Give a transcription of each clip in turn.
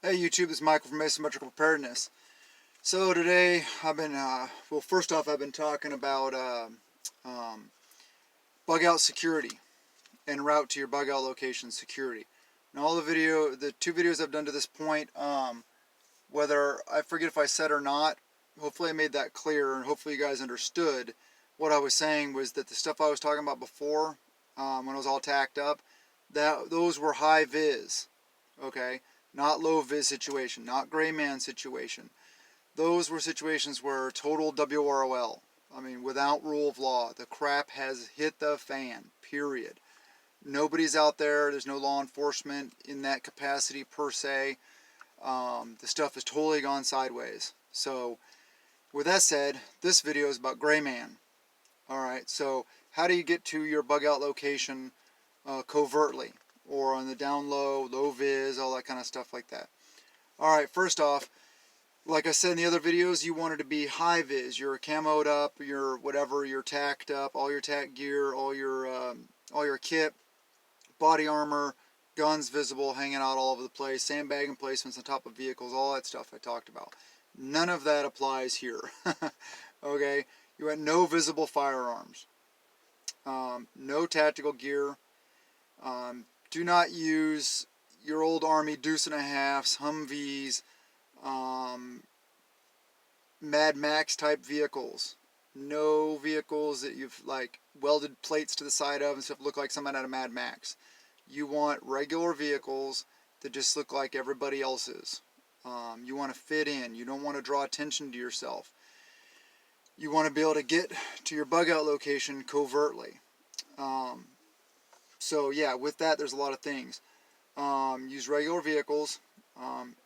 Hey YouTube, this is Michael from Asymmetrical Preparedness. So today I've been, well first off I've been talking about bug out security and route to your bug out location security. Now the two videos I've done to this point, whether, I forget if I said or not, hopefully I made that clear and hopefully you guys understood what I was saying was that the stuff I was talking about before, when I was all tacked up, those were high vis, okay? Not low vis situation, not gray man situation. Those were situations where total WROL, I mean without rule of law, the crap has hit the fan, period. Nobody's out there, there's no law enforcement in that capacity per se. The stuff has totally gone sideways. So with that said, this video is about gray man. Alright, so how do you get to your bug out location covertly? Or on the down low, low vis, all that kind of stuff like that. Alright, first off, like I said in the other videos, you want it to be high vis. You're camoed up, you're whatever, you're tacked up, all your tack gear, all your kit, body armor, guns visible, hanging out all over the place, sandbag emplacements on top of vehicles, all that stuff I talked about. None of that applies here. Okay, you want no visible firearms, no tactical gear. Do not use your old Army deuce and a halves, Humvees, Mad Max type vehicles. No vehicles that you've like welded plates to the side of and stuff look like something out of Mad Max. You want regular vehicles that just look like everybody else's. You want to fit in. You don't want to draw attention to yourself. You want to be able to get to your bug out location covertly. So yeah, with that there's a lot of things. Use regular vehicles.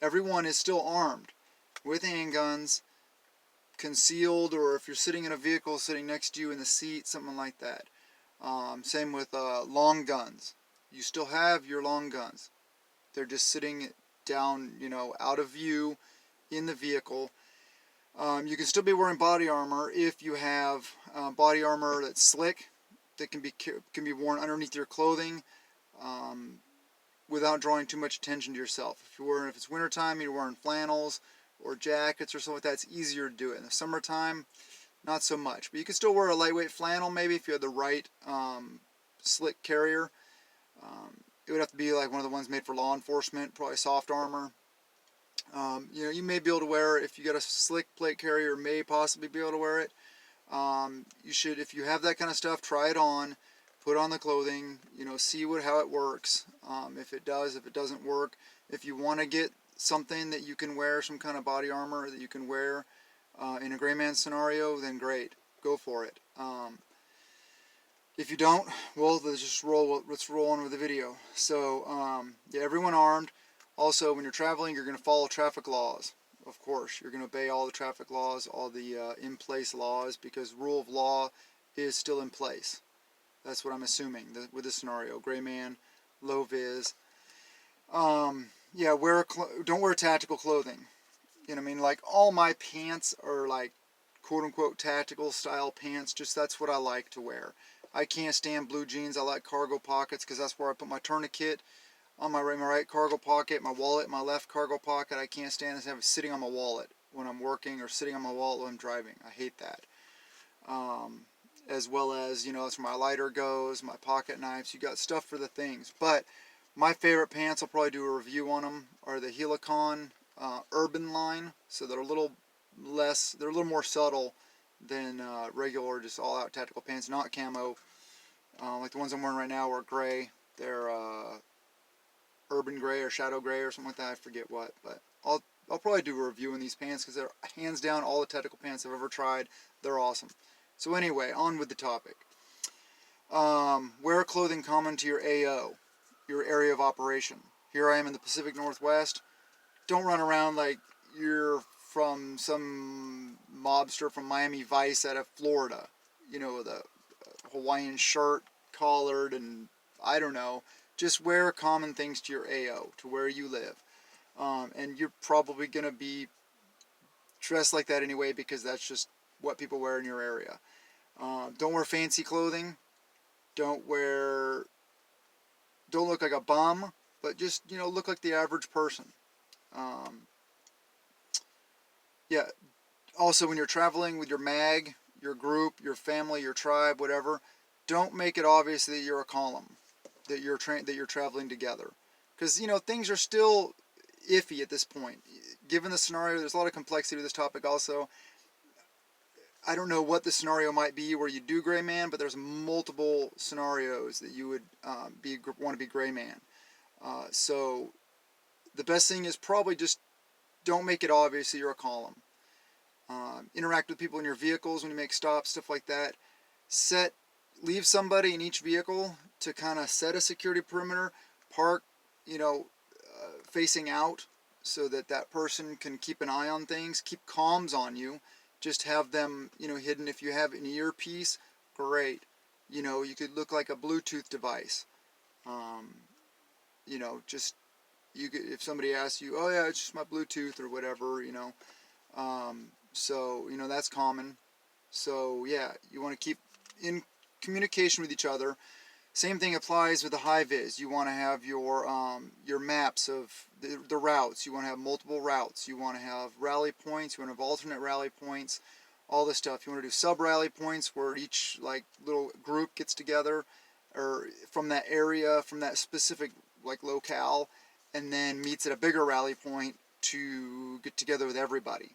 Everyone is still armed with handguns, concealed, or if you're sitting in a vehicle sitting next to you in the seat, something like that. Same with long guns. You still have your long guns. They're just sitting down, out of view in the vehicle. You can still be wearing body armor if you have body armor that's slick, that can be worn underneath your clothing without drawing too much attention to yourself. If it's wintertime, you're wearing flannels or jackets or something like that, it's easier to do it. In the summertime, not so much. But you can still wear a lightweight flannel maybe if you had the right slick carrier. It would have to be like one of the ones made for law enforcement, probably soft armor. You may be able to wear it if you got a slick plate carrier, may possibly be able to wear it. You should, if you have that kind of stuff, try it on, put on the clothing, see how it works. If it does, if it doesn't work, if you want to get something that you can wear, some kind of body armor that you can wear in a gray man scenario, then great, go for it. If you don't, well, let's roll on with the video. So yeah, everyone armed. Also, when you're traveling, you're going to follow traffic laws. Of course, you're going to obey all the traffic laws, all the in-place laws, because rule of law is still in place. That's what I'm assuming with this scenario. Gray man, low vis. Yeah, don't wear tactical clothing. You know what I mean? Like, all my pants are like quote-unquote tactical style pants. Just that's what I like to wear. I can't stand blue jeans. I like cargo pockets because that's where I put my tourniquet. On my right cargo pocket, my wallet in my left cargo pocket. I can't stand to have it sitting on my wallet when I'm working or sitting on my wallet when I'm driving. I hate that. As well as, that's where my lighter goes, my pocket knives. You got stuff for the things. But my favorite pants, I'll probably do a review on them, are the Helicon Urban line. So they're a little more subtle than regular, just all-out tactical pants, not camo. Like the ones I'm wearing right now are gray. They're urban gray or shadow gray or something like that. I forget what, but I'll probably do a review on these pants because they're hands down all the tactical pants I've ever tried. They're awesome. So anyway, on with the topic. Wear clothing common to your AO, your area of operation. Here I am in the Pacific Northwest. Don't run around like you're from some mobster from Miami Vice out of Florida. The Hawaiian shirt, collared, and I don't know. Just wear common things to your AO, to where you live. And you're probably going to be dressed like that anyway because that's just what people wear in your area. Don't wear fancy clothing. Don't look like a bum, but just, look like the average person. Um, yeah. Also, when you're traveling with your mag, your group, your family, your tribe, whatever, don't make it obvious that you're a column, that you're traveling together, because things are still iffy at this point. Given the scenario, there's a lot of complexity to this topic. Also, I don't know what the scenario might be where you do gray man, but there's multiple scenarios that you would want to be gray man. So the best thing is probably just don't make it obvious that you're a column. Interact with people in your vehicles when you make stops, stuff like that. Leave somebody in each vehicle to kind of set a security perimeter. Park, facing out so that that person can keep an eye on things. Keep comms on you. Just have them, hidden. If you have an earpiece, great. You could look like a Bluetooth device. Um, just you could, if somebody asks you, oh yeah, it's just my Bluetooth or whatever, so that's common. So yeah, you want to keep in communication with each other. Same thing applies with the high vis. You want to have your maps of the routes. You want to have multiple routes. You want to have rally points. You want to have alternate rally points. All this stuff. You want to do sub rally points where each little group gets together, or from that area, from that specific locale, and then meets at a bigger rally point to get together with everybody.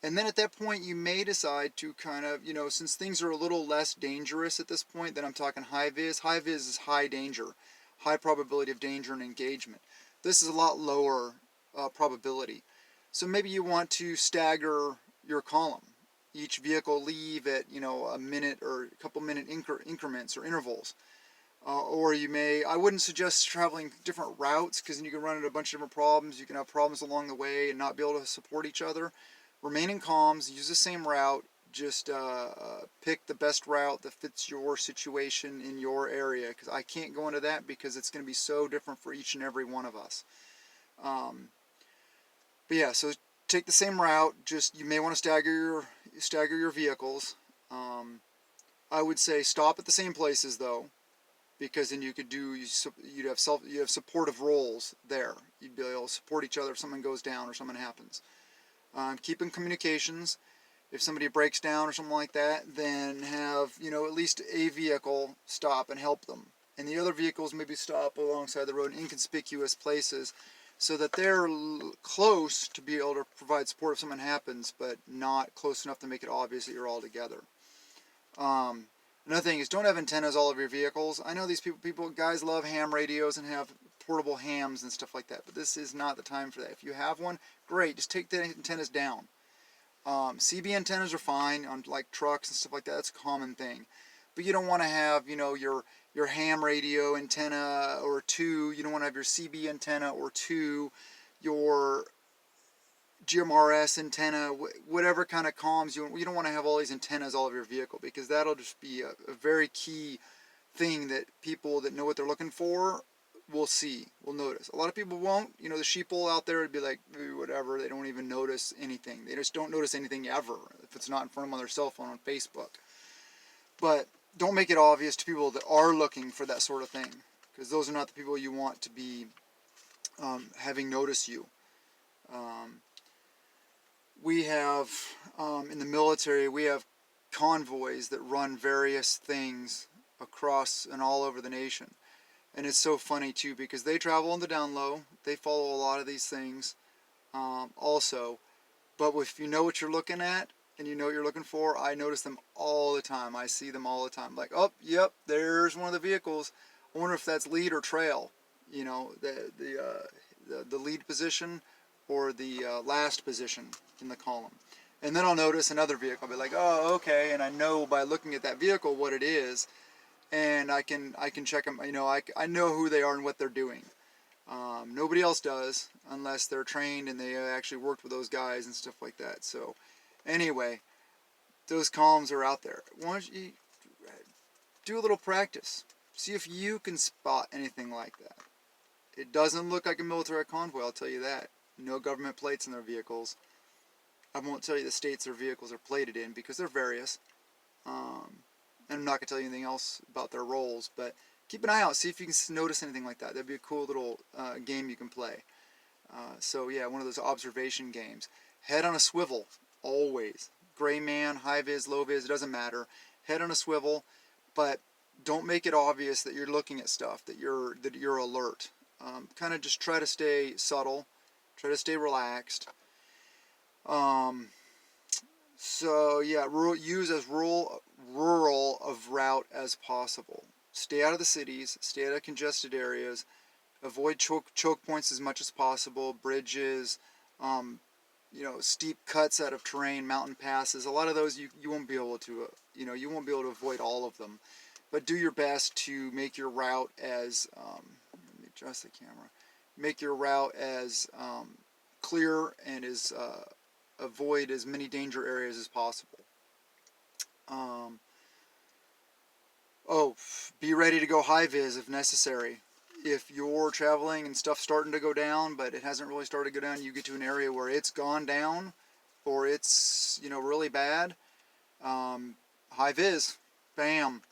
And then at that point, you may decide to kind of, since things are a little less dangerous at this point, then I'm talking high vis. High vis is high danger, high probability of danger and engagement. This is a lot lower probability. So maybe you want to stagger your column. Each vehicle leave at, a minute or a couple minute increments or intervals. Or I wouldn't suggest traveling different routes, because then you can run into a bunch of different problems. You can have problems along the way and not be able to support each other. Remain in comms, use the same route, just pick the best route that fits your situation in your area, because I can't go into that because it's going to be so different for each and every one of us. But yeah, so take the same route, just you may want to stagger your vehicles. I would say stop at the same places though, because then you'd have supportive roles there. You'd be able to support each other if someone goes down or something happens. Keep in communications. If somebody breaks down or something like that, then have at least a vehicle stop and help them, and the other vehicles maybe stop alongside the road in inconspicuous places, so that they're close to be able to provide support if something happens, but not close enough to make it obvious that you're all together. Another thing is, don't have antennas all over your vehicles. I know these guys love ham radios and have portable hams and stuff like that, but this is not the time for that. If you have one, great, just take the antennas down. CB antennas are fine on trucks and stuff like that. That's a common thing. But you don't want to have, your ham radio antenna or two. You don't want to have your CB antenna or two, your GMRS antenna, whatever kind of comms you don't want to have all these antennas all over your vehicle, because that'll just be a very key thing that people that know what they're looking for will notice. A lot of people won't. The sheeple out there would be like, whatever, they don't even notice anything. They just don't notice anything ever if it's not in front of them on their cell phone on Facebook. But don't make it obvious to people that are looking for that sort of thing, because those are not the people you want to be having notice you. We have, in the military, we have convoys that run various things across and all over the nation. And it's so funny too, because they travel on the down low. They follow a lot of these things also. But if you know what you're looking at and you know what you're looking for, I notice them all the time. I see them all the time. Like, oh, yep, there's one of the vehicles. I wonder if that's lead or trail. The lead position or the last position in the column. And then I'll notice another vehicle. I'll be like, oh, okay, and I know by looking at that vehicle what it is, and I can check them. I know who they are and what they're doing. Nobody else does, unless they're trained and they actually worked with those guys and stuff like that. So anyway, those columns are out there. Why don't you do a little practice? See if you can spot anything like that. It doesn't look like a military convoy, I'll tell you that. No government plates in their vehicles. I won't tell you the states their vehicles are plated in, because they're various. And I'm not going to tell you anything else about their roles, but keep an eye out. See if you can notice anything like that. That'd be a cool little game you can play. So yeah, one of those observation games. Head on a swivel, always. Gray man, high vis, low vis, it doesn't matter. Head on a swivel, but don't make it obvious that you're looking at stuff, that you're alert. Kind of just try to stay subtle, try to stay relaxed. Um, so yeah, use as rural of route as possible. Stay out of the cities, stay out of congested areas, avoid choke points as much as possible, bridges, steep cuts out of terrain, mountain passes. A lot of those you won't be able to, you won't be able to avoid all of them. But do your best to make your route as, let me adjust the camera, make your route as clear and as avoid as many danger areas as possible. Be ready to go high vis if necessary. If you're traveling and stuff's starting to go down, but it hasn't really started to go down, you get to an area where it's gone down, or it's really bad. High vis, bam,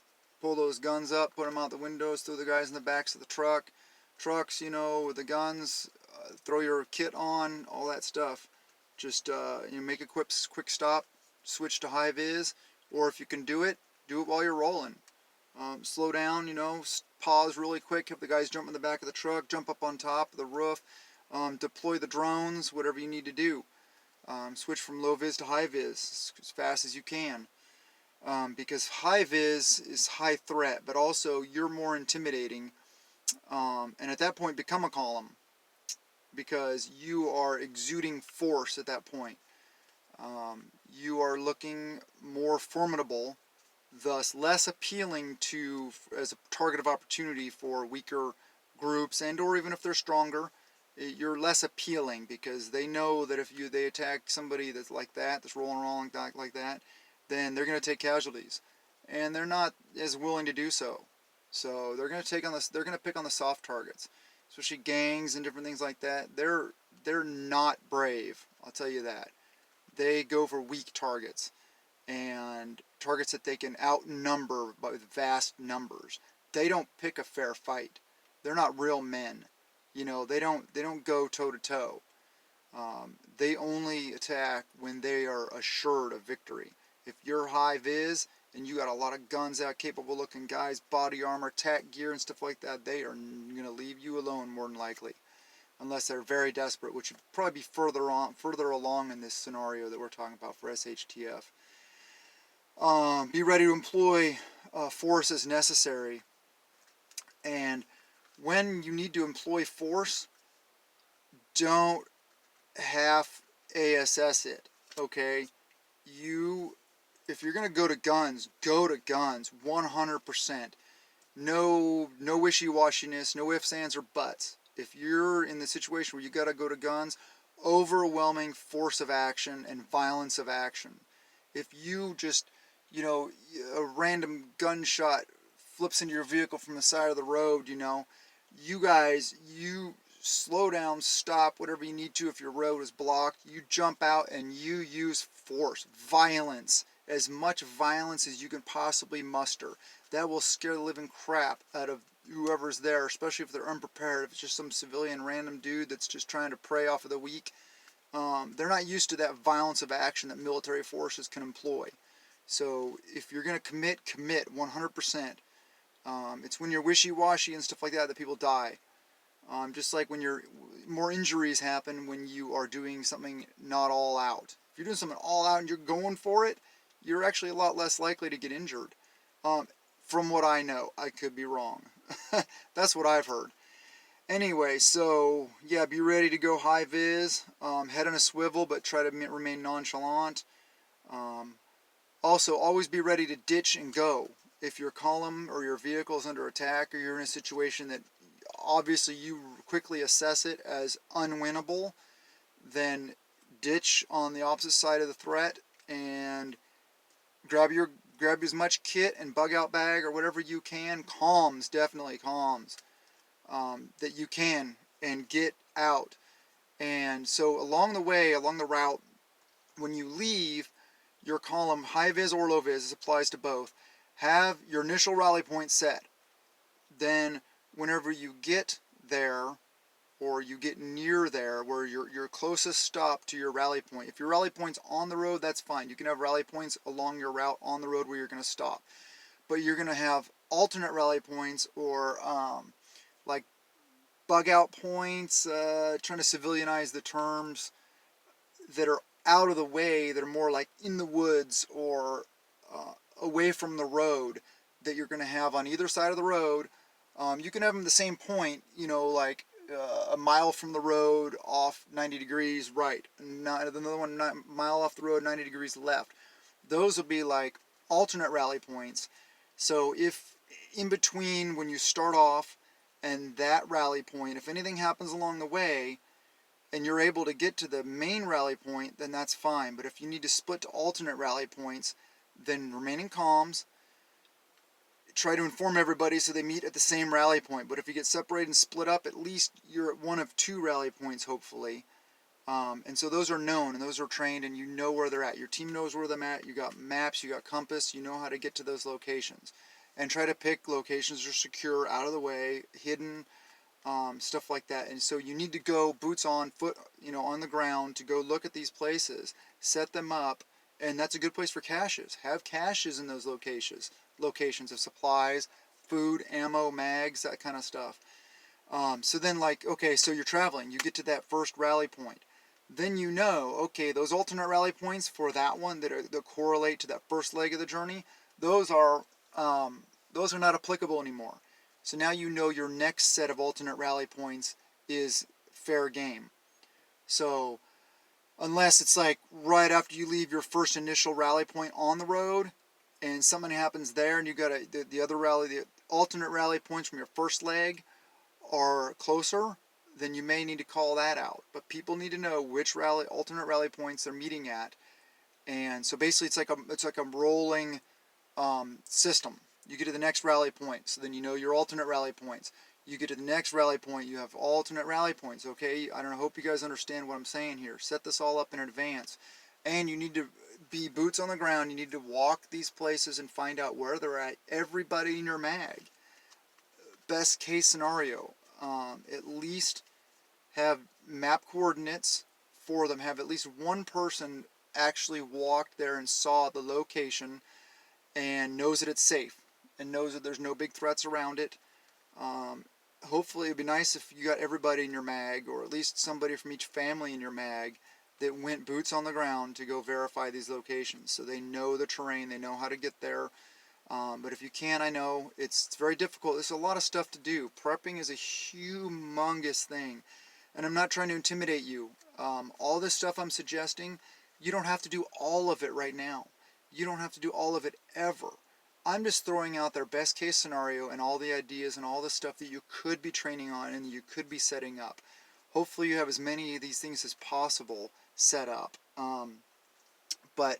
pull those guns up, put them out the windows, throw the guys in the backs of the trucks, with the guns, throw your kit on, all that stuff. Just make a quick stop, switch to high vis, or if you can do it while you're rolling. Slow down, pause really quick, have the guys jump in the back of the truck, jump up on top of the roof, deploy the drones, whatever you need to do. Switch from low vis to high vis as fast as you can. Because high vis is high threat, but also you're more intimidating. And at that point, become a column, because you are exuding force at that point. You are looking more formidable, thus less appealing as a target of opportunity for weaker groups, and or even if they're stronger, you're less appealing, because they know that if they attack somebody that's like that, that's rolling around like that, then they're going to take casualties, and they're not as willing to do so. So they're going to pick on the soft targets, especially gangs and different things like that. They're not brave, I'll tell you that. They go for weak targets, and targets that they can outnumber by vast numbers. They don't pick a fair fight. They're not real men. They don't go toe to toe. They only attack when they are assured of victory. If you're high vis and you got a lot of guns out, capable looking guys, body armor, tack gear and stuff like that, they are going to leave you alone more than likely, unless they're very desperate, which would probably be further along in this scenario that we're talking about for SHTF. Be ready to employ force as necessary, and when you need to employ force, don't half ASS it, okay? If you're going to go to guns, 100%. No wishy-washiness, no ifs, ands, or buts. If you're in the situation where you got to go to guns, overwhelming force of action and violence of action. If you just, a random gunshot flips into your vehicle from the side of the road, you slow down, stop, whatever you need to. If your road is blocked, you jump out and you use force, violence, as much violence as you can possibly muster. That will scare the living crap out of whoever's there, especially if they're unprepared. If it's just some civilian random dude that's just trying to prey off of the weak, they're not used to that violence of action that military forces can employ. So if you're going to commit 100%. It's when you're wishy-washy and stuff like that people die. Just like when more injuries happen when you are doing something not all out. If you're doing something all out and you're going for it, you're actually a lot less likely to get injured. From what I know, I could be wrong. That's what I've heard. Anyway, so yeah, be ready to go high vis. Head on a swivel, but try to remain nonchalant. Also, always be ready to ditch and go. If your column or your vehicle is under attack, or you're in a situation that obviously you quickly assess it as unwinnable, then ditch on the opposite side of the threat and grab as much kit and bug out bag or whatever you can, definitely comms, that you can, and get out. And so along the route, when you leave your column, high vis or low vis, this applies to both, have your initial rally point set. Then whenever you get there, or you get near there where your closest stop to your rally point. If your rally point's on the road, that's fine. You can have rally points along your route on the road where you're going to stop. But you're going to have alternate rally points, or like bug out points, trying to civilianize the terms, that are out of the way, that are more like in the woods or away from the road, that you're going to have on either side of the road. You can have them the same point, you know, like a mile from the road off 90 degrees right, another one mile off the road 90 degrees left. Those will be like alternate rally points. So if in between when you start off and that rally point, if anything happens along the way and you're able to get to the main rally point, then that's fine. But if you need to split to alternate rally points, then remain in comms. Try to inform everybody so they meet at the same rally point. But if you get separated and split up, at least you're at one of two rally points, hopefully. And so those are known and those are trained, and you know where they're at. Your team knows where they're at. You got maps, you got compass, you know how to get to those locations. And try to pick locations that are secure, out of the way, hidden, stuff like that. And so you need to go boots on, foot, you know, on the ground to go look at these places, set them up, and that's a good place for caches. Have caches in those locations of supplies, food, ammo, mags, that kind of stuff. So then, like, okay, so you're traveling, you get to that first rally point. Then you know, okay, those alternate rally points for that one that correlate to that first leg of the journey, those are not applicable anymore. So now you know your next set of alternate rally points is fair game. So unless it's like right after you leave your first initial rally point on the road and something happens there and you got the alternate rally points from your first leg are closer, then you may need to call that out. But people need to know which alternate rally points they're meeting at. And so basically it's like a rolling system. You get to the next rally point, so then you know your alternate rally points. You get to the next rally point, you have alternate rally points. Okay, I hope you guys understand what I'm saying here. Set this all up in advance. And you need to be boots on the ground. You need to walk these places and find out where they're at. Everybody in your mag. Best case scenario, at least have map coordinates for them. Have at least one person actually walked there and saw the location and knows that it's safe and knows that there's no big threats around it. Hopefully it'd be nice if you got everybody in your mag, or at least somebody from each family in your mag, that went boots on the ground to go verify these locations, so they know the terrain, they know how to get there. But if you can, I know it's very difficult. There's a lot of stuff to do. Prepping is a humongous thing, and I'm not trying to intimidate you. All this stuff I'm suggesting, you don't have to do all of it right now. You don't have to do all of it ever. I'm just throwing out their best case scenario and all the ideas and all the stuff that you could be training on and you could be setting up. Hopefully you have as many of these things as possible set up. But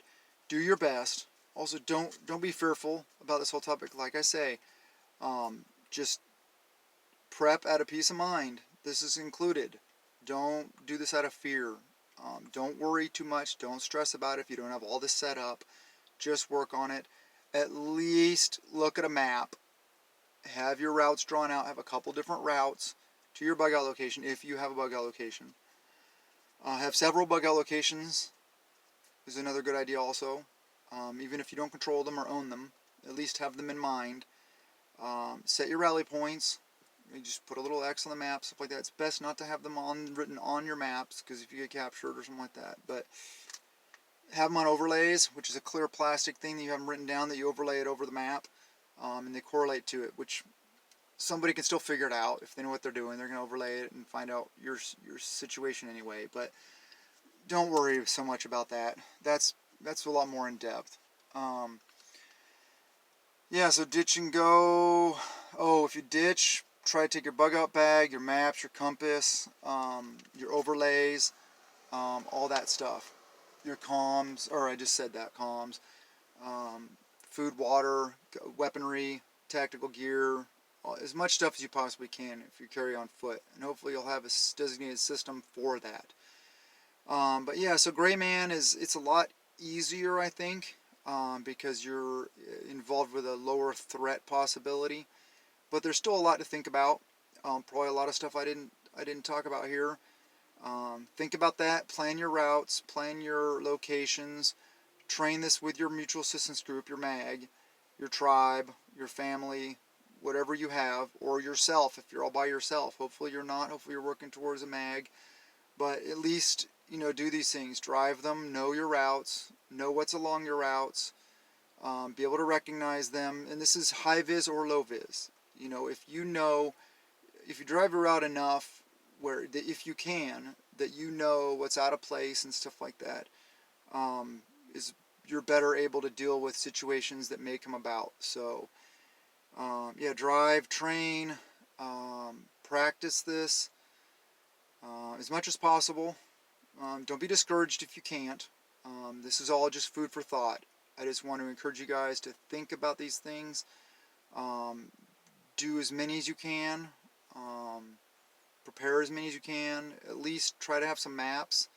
do your best. Also, don't be fearful about this whole topic. Like I say, just prep out of peace of mind. This is included. Don't do this out of fear. Don't worry too much. Don't stress about it if you don't have all this set up. Just work on it. At least look at a map. Have your routes drawn out. Have a couple different routes to your bug out location if you have a bug out location. Have several bug out locations is another good idea also. Even if you don't control them or own them, at least have them in mind. Set your rally points. You just put a little X on the map, stuff like that. It's best not to have them written on your maps, because if you get captured or something like that. But have them on overlays, which is a clear plastic thing that you have them written down, that you overlay it over the map, and they correlate to it, which somebody can still figure it out if they know what they're doing. They're going to overlay it and find out your situation anyway. But don't worry so much about that. That's a lot more in depth. Yeah, so ditch and go. Oh, if you ditch, try to take your bug out bag, your maps, your compass, your overlays, all that stuff. Your comms, or I just said that, comms, food, water, weaponry, tactical gear, as much stuff as you possibly can if you carry on foot. And hopefully you'll have a designated system for that. But yeah, so Gray Man it's a lot easier, I think, because you're involved with a lower threat possibility. But there's still a lot to think about. Probably a lot of stuff I didn't I didn't talk about here. Think about that. Plan your routes. Plan your locations. Train this with your mutual assistance group, your MAG, your tribe, your family, whatever you have, or yourself if you're all by yourself. Hopefully you're not. Hopefully you're working towards a MAG. But at least, do these things. Drive them. Know your routes. Know what's along your routes. Be able to recognize them. And this is high vis or low vis. If you drive your route enough, if you can, that what's out of place and stuff like that, is you're better able to deal with situations that may come about. So, yeah, drive, train, practice this as much as possible. Don't be discouraged if you can't. This is all just food for thought. I just want to encourage you guys to think about these things. Do as many as you can. Prepare as many as you can. At least try to have some maps.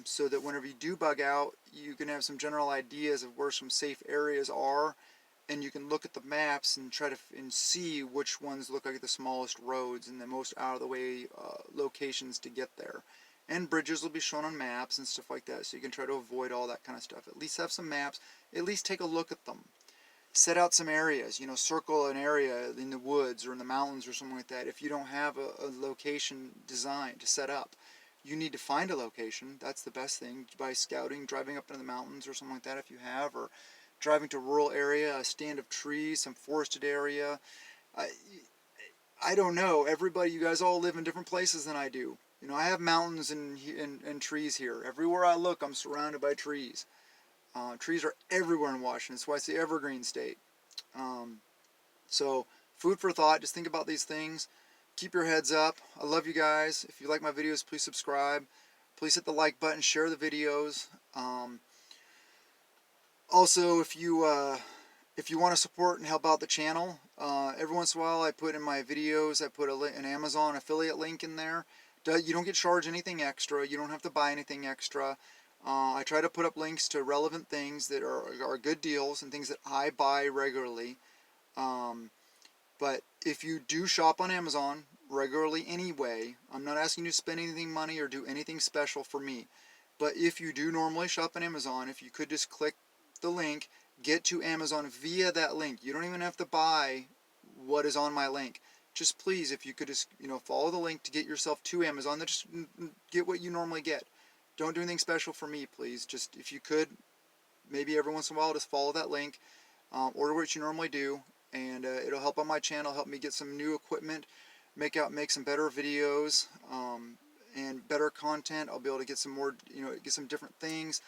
So that whenever you do bug out, you can have some general ideas of where some safe areas are, and you can look at the maps and try to see which ones look like the smallest roads and the most out of the way locations to get there. And bridges will be shown on maps and stuff like that, so you can try to avoid all that kind of stuff. At least have some maps. At least take a look at them. Set out some areas. Circle an area in the woods or in the mountains or something like that. If you don't have a location designed to set up, you need to find a location. That's the best thing, by scouting, driving up into the mountains or something like that if you have, or driving to a rural area, a stand of trees, some forested area. I don't know. Everybody, you guys all live in different places than I do. I have mountains and trees here. Everywhere I look, I'm surrounded by trees. Trees are everywhere in Washington. That's why it's the evergreen state. So, food for thought. Just think about these things. Keep your heads up. I love you guys. If you like my videos, please subscribe. Please hit the like button. Share the videos. Also, if you want to support and help out the channel, every once in a while I put in my videos, I put an Amazon affiliate link in there. You don't get charged anything extra. You don't have to buy anything extra. I try to put up links to relevant things that are good deals and things that I buy regularly. But if you do shop on Amazon regularly anyway, I'm not asking you to spend anything money or do anything special for me. But if you do normally shop on Amazon, if you could just click the link, get to Amazon via that link. You don't even have to buy what is on my link. Just please, if you could just follow the link to get yourself to Amazon, then just get what you normally get. Don't do anything special for me, please. Just, if you could, maybe every once in a while, just follow that link. Order what you normally do, and it'll help on my channel, help me get some new equipment, make some better videos, and better content. I'll be able to get some more, get some different things,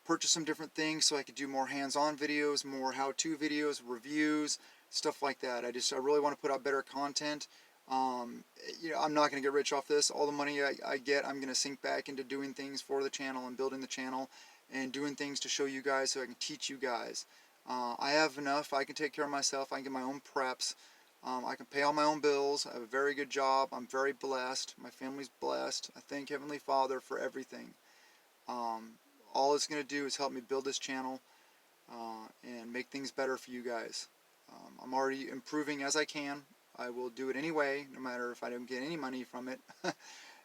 purchase some different things, so I could do more hands-on videos, more how-to videos, reviews, stuff like that. I really want to put out better content. I'm not going to get rich off this. All the money I get, I'm going to sink back into doing things for the channel and building the channel and doing things to show you guys so I can teach you guys. I have enough. I can take care of myself. I can get my own preps. I can pay all my own bills. I have a very good job. I'm very blessed. My family's blessed. I thank Heavenly Father for everything. All it's going to do is help me build this channel and make things better for you guys. I'm already improving as I can. I will do it anyway, no matter if I don't get any money from it.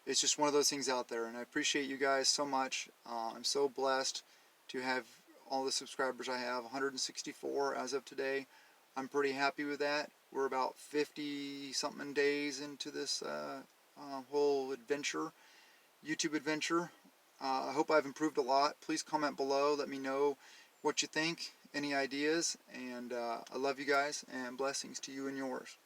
It's just one of those things out there, and I appreciate you guys so much. I'm so blessed to have all the subscribers I have, 164 as of today. I'm pretty happy with that. We're about 50-something days into this whole adventure, YouTube adventure. I hope I've improved a lot. Please comment below. Let me know what you think, any ideas, and I love you guys, and blessings to you and yours.